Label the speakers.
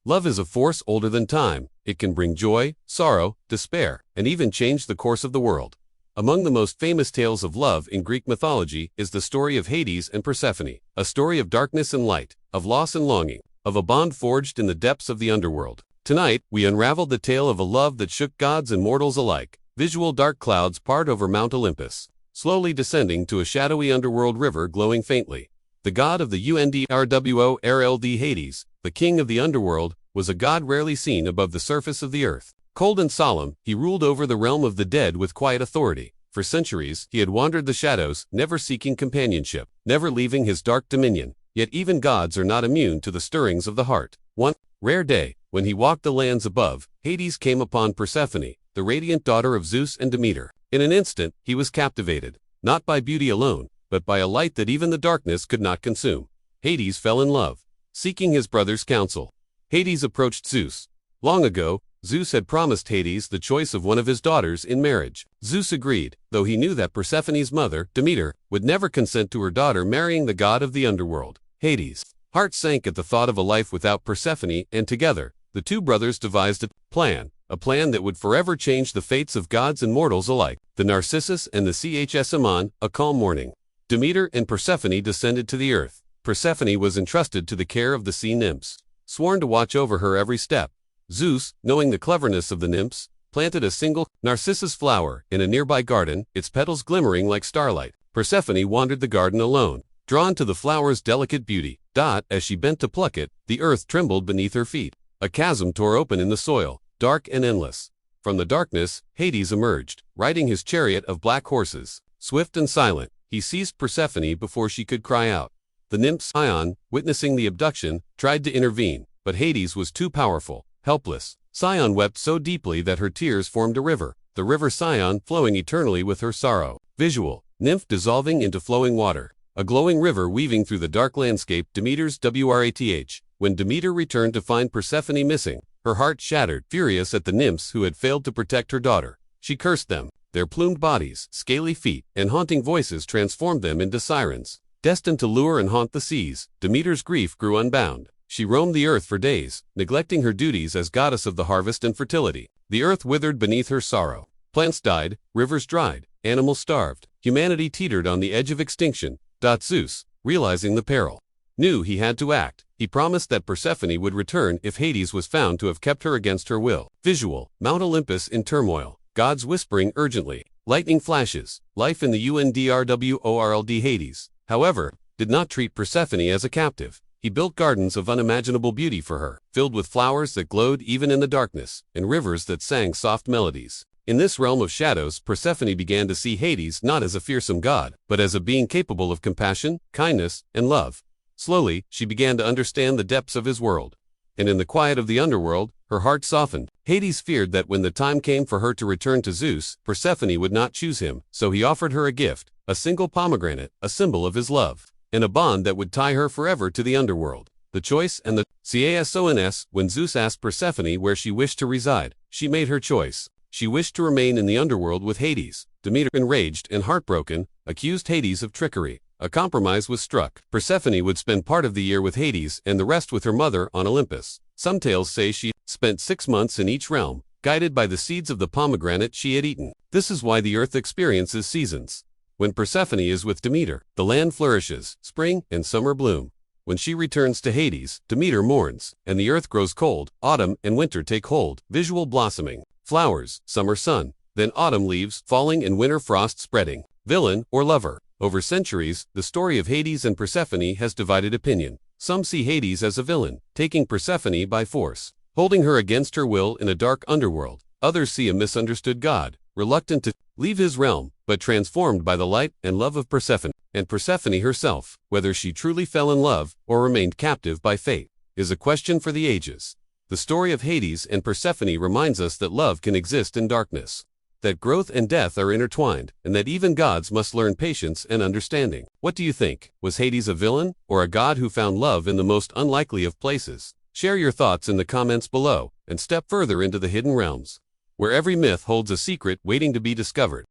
Speaker 1: Love is a force older than time. It can bring joy, sorrow, despair, and even change the course of the world. Among the most famous tales of love in Greek mythology is the story of Hades and Persephone, a story of darkness and light, of loss and longing, of a bond forged in the depths of the underworld. Tonight, we unravel the tale of a love that shook gods and mortals alike. Visual dark clouds part over Mount Olympus, slowly descending to a shadowy underworld river glowing faintly. The god of the Underworld, Hades, the king of the underworld, was a god rarely seen above the surface of the earth. Cold and solemn, he ruled over the realm of the dead with quiet authority. For centuries, he had wandered the shadows, never seeking companionship, never leaving his dark dominion. Yet even gods are not immune to the stirrings of the heart. One rare day, when he walked the lands above, Hades came upon Persephone, the radiant daughter of Zeus and Demeter. In an instant, he was captivated, not by beauty alone, but by a light that even the darkness could not consume. Hades fell in love, seeking his brother's counsel. Hades approached Zeus. Long ago, Zeus had promised Hades the choice of one of his daughters in marriage. Zeus agreed, though he knew that Persephone's mother, Demeter, would never consent to her daughter marrying the god of the underworld. Hades' heart sank at the thought of a life without Persephone, and together, the two brothers devised a plan that would forever change the fates of gods and mortals alike. The Narcissus and the Chshman, a calm morning. Demeter and Persephone descended to the earth. Persephone was entrusted to the care of the sea nymphs, sworn to watch over her every step. Zeus, knowing the cleverness of the nymphs, planted a single narcissus flower in a nearby garden, its petals glimmering like starlight. Persephone wandered the garden alone, drawn to the flower's delicate beauty. As she bent to pluck it, the earth trembled beneath her feet. A chasm tore open in the soil, dark and endless. From the darkness, Hades emerged, riding his chariot of black horses. Swift and silent, he seized Persephone before she could cry out. The nymphs, witnessing the abduction, tried to intervene, but Hades was too powerful. Helpless, Sion wept so deeply that her tears formed a river, the river Sion flowing eternally with her sorrow. Visual, nymph dissolving into flowing water, a glowing river weaving through the dark landscape. Demeter's Wrath. When Demeter returned to find Persephone missing, her heart shattered, furious at the nymphs who had failed to protect her daughter. She cursed them. Their plumed bodies, scaly feet, and haunting voices transformed them into sirens, destined to lure and haunt the seas. Demeter's grief grew unbound. She roamed the earth for days, neglecting her duties as goddess of the harvest and fertility. The earth withered beneath her sorrow. Plants died, rivers dried, animals starved. Humanity teetered on the edge of extinction. Zeus, realizing the peril, knew he had to act. He promised that Persephone would return if Hades was found to have kept her against her will. Visual, Mount Olympus in turmoil, gods whispering urgently, lightning flashes. Life in the Underworld. Hades, however, did not treat Persephone as a captive. He built gardens of unimaginable beauty for her, filled with flowers that glowed even in the darkness, and rivers that sang soft melodies. In this realm of shadows, Persephone began to see Hades not as a fearsome god, but as a being capable of compassion, kindness, and love. Slowly, she began to understand the depths of his world. And in the quiet of the underworld, her heart softened. Hades feared that when the time came for her to return to Zeus, Persephone would not choose him, so he offered her a gift, a single pomegranate, a symbol of his love, and a bond that would tie her forever to the underworld. The choice and the Chasons. When Zeus asked Persephone where she wished to reside, she made her choice. She wished to remain in the underworld with Hades. Demeter, enraged and heartbroken, accused Hades of trickery. A compromise was struck. Persephone would spend part of the year with Hades and the rest with her mother on Olympus. Some tales say she spent 6 months in each realm, guided by the seeds of the pomegranate she had eaten. This is why the earth experiences seasons. When Persephone is with Demeter, the land flourishes, spring and summer bloom. When she returns to Hades, Demeter mourns, and the earth grows cold. Autumn and winter take hold. Visual blossoming, flowers, summer sun, then autumn leaves falling and winter frost spreading. Villain or lover. Over centuries, the story of Hades and Persephone has divided opinion. Some see Hades as a villain, taking Persephone by force, holding her against her will in a dark underworld. Others see a misunderstood god, reluctant to leave his realm, but transformed by the light and love of Persephone. And Persephone herself, whether she truly fell in love or remained captive by fate, is a question for the ages. The story of Hades and Persephone reminds us that love can exist in darkness, that growth and death are intertwined, and that even gods must learn patience and understanding. What do you think? Was Hades a villain, or a god who found love in the most unlikely of places? Share your thoughts in the comments below, and step further into the hidden realms, where every myth holds a secret waiting to be discovered.